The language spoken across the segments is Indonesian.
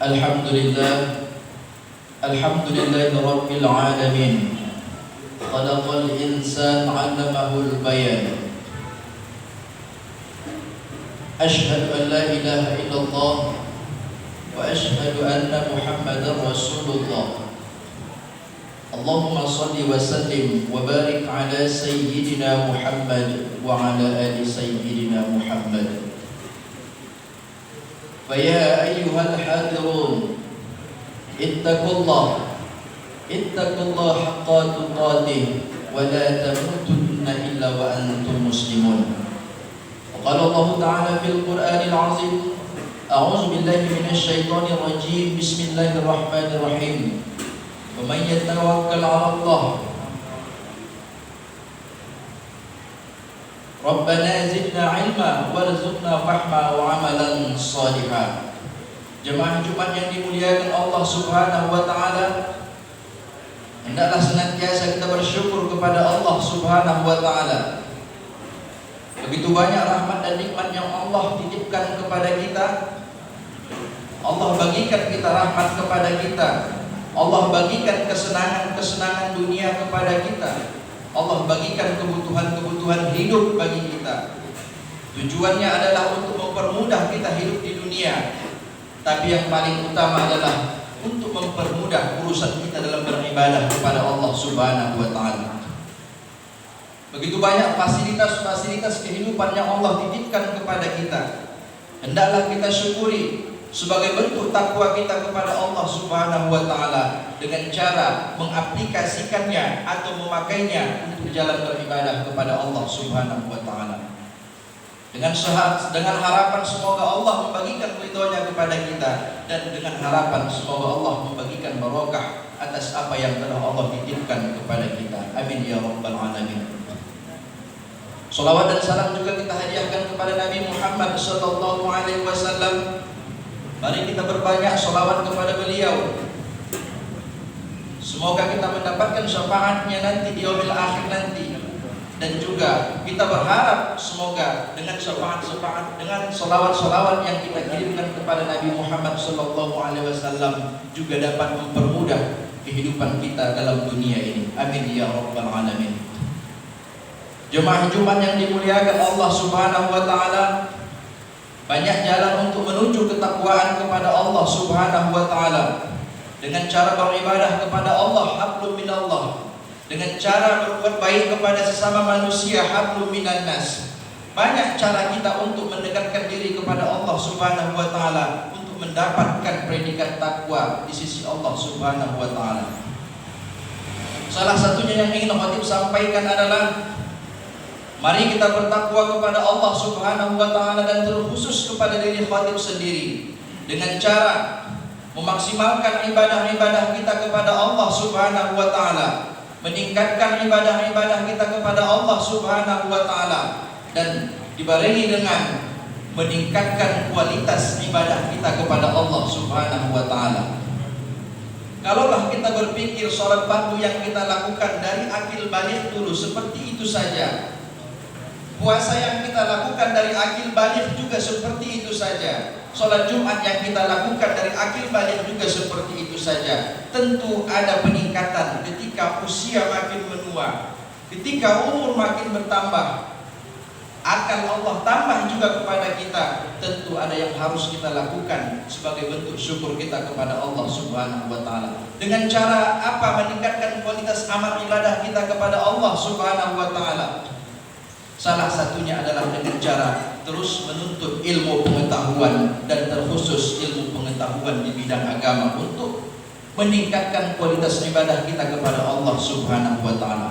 Alhamdulillah, Alhamdulillahi Rabbil Alamin. Khalaqal insan 'allamahul bayan. Ashhadu an la ilaha illallah wa ashhadu anna Muhammadar Rasulullah. Allahumma salli wa sallim wa barik ala sayyidina Muhammad wa ala ali sayyidina Muhammad. Faya ayyuhal hadirun, ittaqullah haqqa tuqatih wa la tamutunna illa wa antum muslimun. Qala Allah Ta'ala fil Qur'anil 'azim, a'udzu billahi minasy syaithanir rajim. Bismillahirrahmanirrahim. Wa may yatawakkal 'ala Allah Rabbana zidna ilma warzuqna fahma wa amalan salihah. Jemaah Jumat yang dimuliakan Allah Subhanahu wa taala, hendaklah senantiasa kita bersyukur kepada Allah Subhanahu wa taala. Begitu banyak rahmat dan nikmat yang Allah titipkan kepada kita. Allah bagikan kita rahmat kepada kita. Allah bagikan kesenangan-kesenangan dunia kepada kita. Allah bagikan kebutuhan-kebutuhan hidup bagi kita. Tujuannya adalah untuk mempermudah kita hidup di dunia. Tapi yang paling utama adalah untuk mempermudah urusan kita dalam beribadah kepada Allah Subhanahu wa taala. Begitu banyak fasilitas-fasilitas kehidupan yang Allah titipkan kepada kita. Hendaklah kita syukuri sebagai bentuk takwa kita kepada Allah Subhanahu wa taala dengan cara mengaplikasikannya atau memakainya untuk jalan beribadah kepada Allah Subhanahu wa taala. Dengan harapan semoga Allah membagikan ridhonya kepada kita, dan dengan harapan semoga Allah membagikan barokah atas apa yang telah Allah titipkan kepada kita. Amin ya rabbal alamin. Salawat dan salam juga kita hadiahkan kepada Nabi Muhammad sallallahu alaihi wasallam. Mari kita berbanyak salawat kepada beliau. Semoga kita mendapatkan syafaatnya nanti di yaumil akhir nanti. Dan juga kita berharap semoga dengan syafaat-syafaat, dengan salawat-salawat yang kita kirimkan kepada Nabi Muhammad sallallahu alaihi wasallam juga dapat mempermudah kehidupan kita dalam dunia ini. Amin ya rabbal alamin. Jemaah Jumat yang dimuliakan Allah Subhanahu wa taala, banyak jalan untuk menuju ketakwaan kepada Allah Subhanahu wa taala. Dengan cara beribadah kepada Allah, hablum minallah. Dengan cara berbuat baik kepada sesama manusia, hablum minan nas. Banyak cara kita untuk mendekatkan diri kepada Allah Subhanahu wa taala, untuk mendapatkan predikat takwa di sisi Allah Subhanahu wa taala. Salah satunya yang ingin khatib sampaikan adalah mari kita bertakwa kepada Allah Subhanahu wa taala, dan terkhusus kepada diri khatib sendiri, dengan cara memaksimalkan ibadah-ibadah kita kepada Allah Subhanahu wa taala, meningkatkan ibadah-ibadah kita kepada Allah Subhanahu wa taala, dan dibarengi dengan meningkatkan kualitas ibadah kita kepada Allah Subhanahu wa taala. Kalaulah kita berpikir salat fardu yang kita lakukan dari akil baligh dulu seperti itu saja, puasa yang kita lakukan dari akil baligh juga seperti itu saja, salat Jumat yang kita lakukan dari akil baligh juga seperti itu saja, tentu ada peningkatan ketika usia makin menua, ketika umur makin bertambah, akan Allah tambah juga kepada kita. Tentu ada yang harus kita lakukan sebagai bentuk syukur kita kepada Allah Subhanahu wa taala. Dengan cara apa? Meningkatkan kualitas amal ibadah kita kepada Allah Subhanahu wa taala. Salah satunya adalah dengan cara terus menuntut ilmu pengetahuan, dan terkhusus ilmu pengetahuan di bidang agama, untuk meningkatkan kualitas ibadah kita kepada Allah Subhanahu wa taala.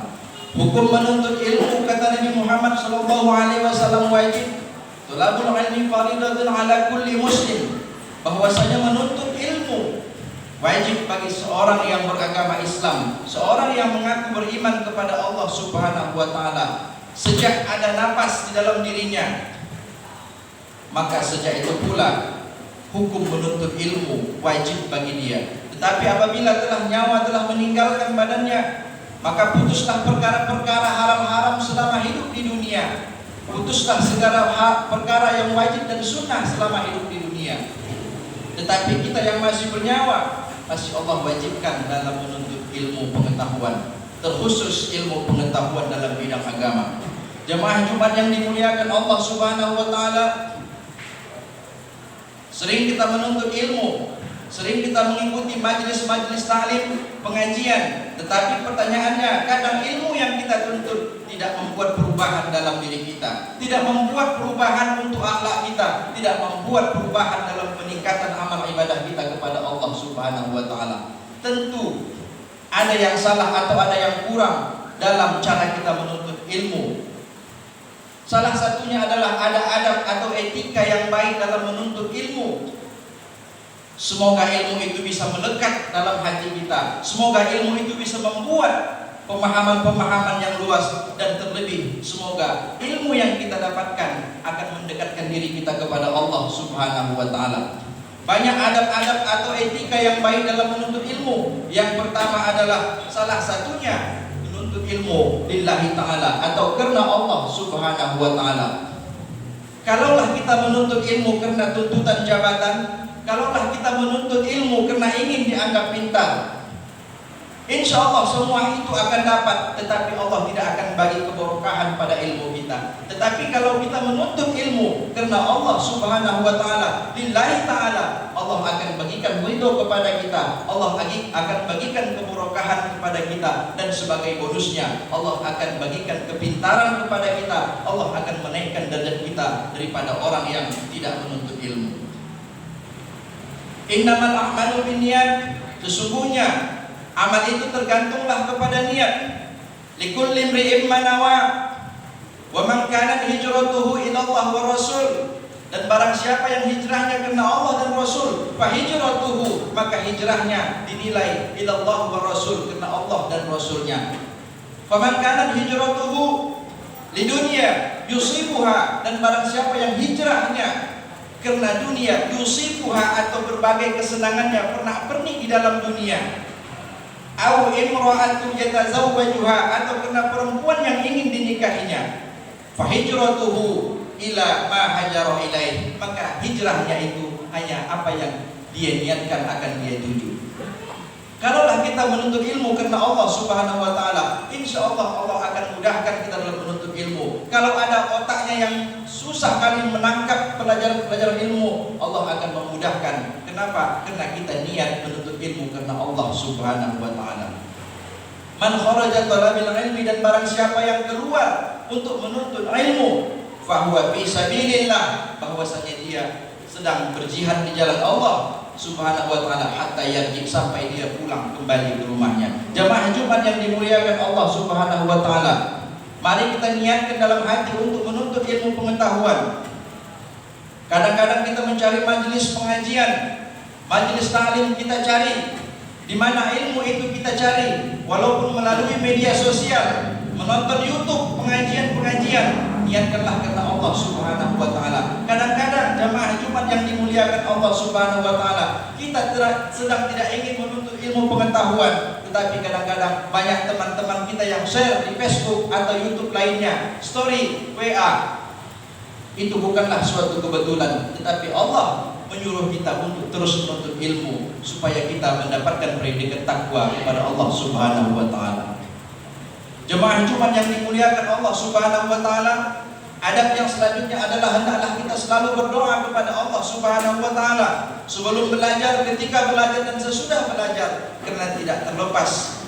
Hukum menuntut ilmu, kata Nabi Muhammad sallallahu alaihi wasallam, wajib. Thalabul ilmi faridatun ala kulli muslim. Bahwasanya menuntut ilmu wajib bagi seorang yang beragama Islam, seorang yang mengaku beriman kepada Allah Subhanahu wa taala. Sejak ada nafas di dalam dirinya, maka sejak itu pula hukum menuntut ilmu wajib bagi dia. Tetapi apabila nyawa telah meninggalkan badannya, maka putuslah perkara-perkara haram-haram selama hidup di dunia. Putuslah segala perkara yang wajib dan sunnah selama hidup di dunia. Tetapi kita yang masih bernyawa, masih Allah wajibkan dalam menuntut ilmu pengetahuan, terkhusus ilmu pengetahuan dalam bidang agama. Jemaah Jumat yang dimuliakan Allah Subhanahu wa taala, sering kita menuntut ilmu, sering kita mengikuti majelis-majelis taklim, pengajian, tetapi pertanyaannya, kadang ilmu yang kita tuntut tidak membuat perubahan dalam diri kita, tidak membuat perubahan untuk akhlak kita, tidak membuat perubahan dalam peningkatan amal ibadah kita kepada Allah Subhanahu wa taala. Tentu ada yang salah atau ada yang kurang dalam cara kita menuntut ilmu. Salah satunya adalah ada adab atau etika yang baik dalam menuntut ilmu. Semoga ilmu itu bisa melekat dalam hati kita. Semoga ilmu itu bisa membuat pemahaman-pemahaman yang luas, dan terlebih semoga ilmu yang kita dapatkan akan mendekatkan diri kita kepada Allah Subhanahu wa taala. Banyak adab-adab atau etika yang baik dalam menuntut ilmu. Yang pertama adalah salah satunya menuntut ilmu lillahi ta'ala atau karena Allah Subhanahu wa ta'ala. Kalaulah kita menuntut ilmu karena tuntutan jabatan, kalaulah kita menuntut ilmu karena ingin dianggap pintar, insya Allah semua itu akan dapat, tetapi Allah tidak akan bagi keberkahan pada ilmu kita. Tetapi kalau kita menuntut ilmu karena Allah Subhanahu wa ta'ala, lillahi ta'ala, Allah akan bagikan ridho kepada kita, Allah akan bagikan keberkahan kepada kita, dan sebagai bonusnya Allah akan bagikan kepintaran kepada kita, Allah akan menaikkan derajat kita daripada orang yang tidak menuntut ilmu. Innamal a'malu binniyat, sesungguhnya amal itu tergantunglah kepada niat. Likulli imri'in ma nawa wa man kanat hijratuhu ila Allah wa Rasul. Dan barang siapa yang hijrahnya karena Allah dan Rasul, fa hijratuhu, maka hijrahnya dinilai ila Allah wa Rasul, karena Allah dan Rasulnya. Fa man kanat hijratuhu lidunya yusibuha, dan barang siapa yang hijrahnya karena dunia, yusibuha atau berbagai kesenangannya, pernak-pernik di dalam dunia, au imra'atun yatazawwajuha, atau karena perempuan yang ingin dinikahinya, fa hijratuhu ila ma hajara ilaih, maka hijrahnya itu hanya apa yang dia niatkan akan dia tuju. Kalaulah kita menuntut ilmu karena Allah Subhanahu wa taala, insya Allah Allah akan mudahkan kita dalam menuntut ilmu. Kalau ada otaknya yang susah kali menangkap pelajaran ilmu, Allah akan memudahkan. Kenapa? Karena kita niat menuntut ilmu karena Allah Subhanahu wa taala. Man kharaja talabil ilmi, dan barang siapa yang keluar untuk menuntut ilmu, fahuwa fi sabilillah, bahwasanya dia sedang berjihad di jalan Allah Subhanahu wa taala, hatta yarji, sampai dia pulang kembali ke rumahnya. Jamaah Jumat yang dimuliakan Allah Subhanahu wa taala, mari kita niatkan dalam hati untuk menuntut ilmu pengetahuan. Kadang-kadang kita mencari majelis pengajian, majelis taklim kita cari, di mana ilmu itu kita cari, walaupun melalui media sosial, menonton YouTube pengajian-pengajian. Niatkanlah karena Allah Subhanahu wa taala. Kadang-kadang jamaah Jumat yang dimuliakan Allah Subhanahu wa taala, kita sedang tidak ingin menuntut ilmu pengetahuan, tetapi kadang-kadang banyak teman-teman kita yang share di Facebook atau YouTube lainnya, story WA. Itu bukanlah suatu kebetulan, tetapi Allah menyuruh kita untuk terus menuntut ilmu supaya kita mendapatkan predikat takwa kepada Allah Subhanahu wa taala. Jemaah Jumat yang dimuliakan Allah Subhanahu wa taala, adab yang selanjutnya adalah hendaklah kita selalu berdoa kepada Allah Subhanahu wa taala sebelum belajar, ketika belajar, dan sesudah belajar, karena tidak terlepas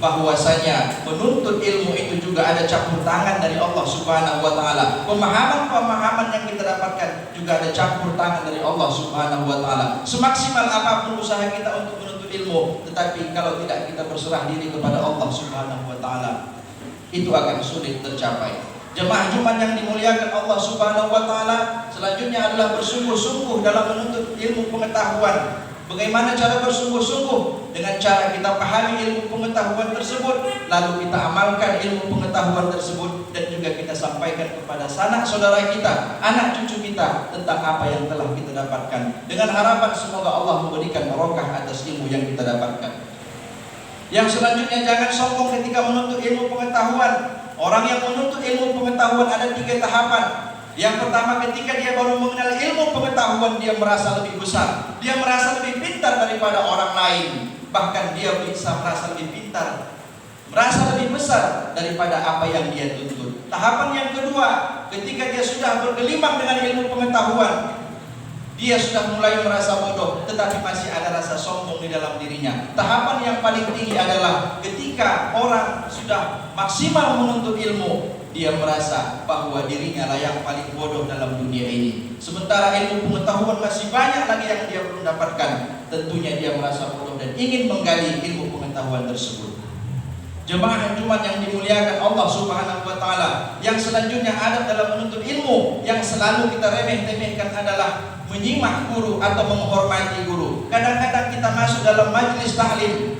bahwasanya menuntut ilmu itu juga ada campur tangan dari Allah Subhanahu wa taala. Pemahaman-pemahaman yang kita dapatkan juga ada campur tangan dari Allah Subhanahu wa taala. Semaksimal apapun usaha kita untuk menuntut ilmu, tetapi kalau tidak kita berserah diri kepada Allah Subhanahu wa taala, itu akan sulit tercapai. Jemaah Jumat yang dimuliakan Allah Subhanahu wa taala, selanjutnya adalah bersungguh-sungguh dalam menuntut ilmu pengetahuan. Bagaimana cara bersungguh-sungguh? Dengan cara kita pahami ilmu pengetahuan tersebut, lalu kita amalkan ilmu pengetahuan tersebut, dan juga kita sampaikan kepada sanak saudara kita, anak cucu kita, tentang apa yang telah kita dapatkan, dengan harapan semoga Allah memberikan barokah atas ilmu yang kita dapatkan. Yang selanjutnya, jangan sombong ketika menuntut ilmu pengetahuan. Orang yang menuntut ilmu pengetahuan ada 3 tahapan. Yang pertama, ketika dia baru mengenal ilmu pengetahuan, dia merasa lebih besar, dia merasa lebih pintar daripada orang lain. Bahkan dia bisa merasa lebih pintar, merasa lebih besar daripada apa yang dia tuntut. Tahapan yang kedua, ketika dia sudah bergelimang dengan ilmu pengetahuan, dia sudah mulai merasa bodoh, tetapi masih ada rasa sombong di dalam dirinya. Tahapan yang paling tinggi adalah ketika orang sudah maksimal menuntut ilmu, dia merasa bahwa dirinya lah yang paling bodoh dalam dunia ini. Sementara ilmu pengetahuan masih banyak lagi yang dia belum dapatkan. Tentunya dia merasa bodoh dan ingin menggali ilmu pengetahuan tersebut. Jemaah Jumat yang dimuliakan Allah Subhanahu wa taala, yang selanjutnya ada dalam menuntut ilmu yang selalu kita remeh-temehkan adalah menyimak guru atau menghormati guru. Kadang-kadang kita masuk dalam majelis taklim,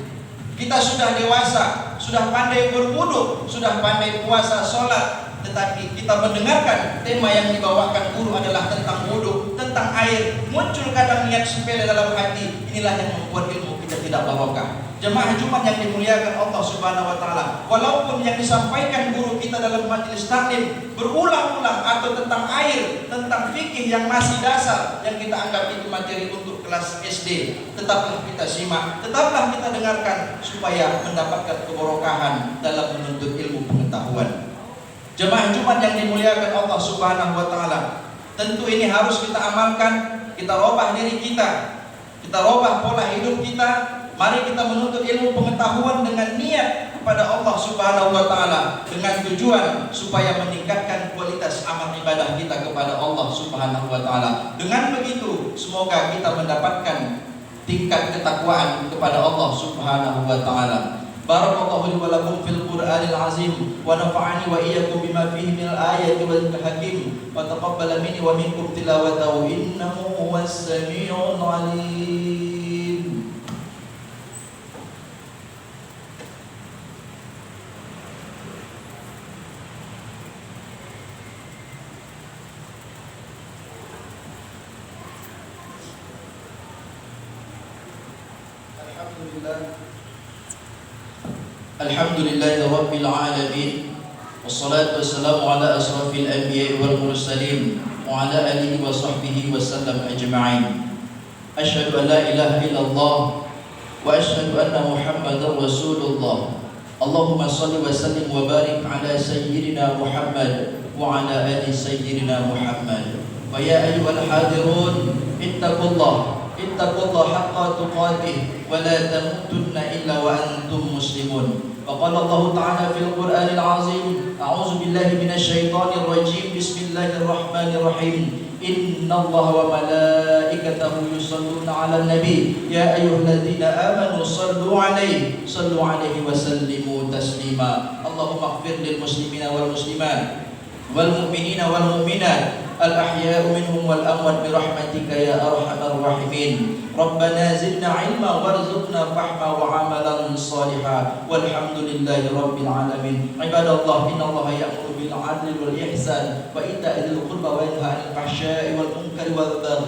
kita sudah dewasa, sudah pandai berwudu, sudah pandai puasa, sholat, tetapi kita mendengarkan tema yang dibawakan guru adalah tentang wudu, tentang air. Muncul kadang niat sepele dalam hati. Inilah yang membuat ilmu kita tidak barokah. Jemaah Jumat yang dimuliakan Allah Subhanahu wa taala, walaupun yang disampaikan guru kita dalam majelis taklim berulang-ulang atau tentang air, tentang fikih yang masih dasar, yang kita anggap itu materi untuk kelas SD, tetaplah kita simak, tetaplah kita dengarkan supaya mendapatkan keberkahan dalam menuntut ilmu pengetahuan. Jemaah Jumat yang dimuliakan Allah Subhanahu wa taala, tentu ini harus kita amalkan, kita robah diri kita robah pola hidup kita. Mari kita menuntut ilmu pengetahuan dengan niat kepada Allah Subhanahu wa taala, dengan tujuan supaya meningkatkan kualitas amal ibadah kita kepada Allah Subhanahu wa taala. Dengan begitu, semoga kita mendapatkan tingkat ketakwaan kepada Allah Subhanahu wa taala. Barakallahu li wa lakum fil Qur'anil azim wa nafa'ani wa iyyakum bima fihi minal ayati wal hakim wa taqabbala minni wa minkum tilawatahu innahu huwas samiul alim. Alhamdulillahi Rabbil Alamin, wassalatu wassalamu ala asrafil anbiya wal mursalin wa ala alihi wa sahbihi wa sallam ajma'in. Asyhadu an la ilaha illallah wa asyhadu anna Muhammadar Rasulullah. Allahumma salli wa sallim wa barik ala sayyidina Muhammad wa ala ali sayyidina Muhammad. Wa ya ayyuhal hadirun, ittaqullah haqqa tuqatih wa la tamutunna illa wa antum muslimun. وقال الله تعالى في القرآن العظيم أعوذ بالله من الشيطان الرجيم بسم الله الرحمن الرحيم إن الله وملائكته يصلون على النبي يا أيها الذين آمنوا صلوا عليه وسلموا تسليما اللهم اغفر للمسلمين والمسلمات والمؤمنين والمؤمنات الأحياء منهم والأموات برحمتك يا أرحم الراحمين ربنا زدنا علما وارزقنا فهما وعملا صالحا والحمد لله رب العالمين. عباد الله إن الله يأمر بالعدل والإحسان وإيتاء ذي القربى وينهى عن الفحشاء والمنكر والبغي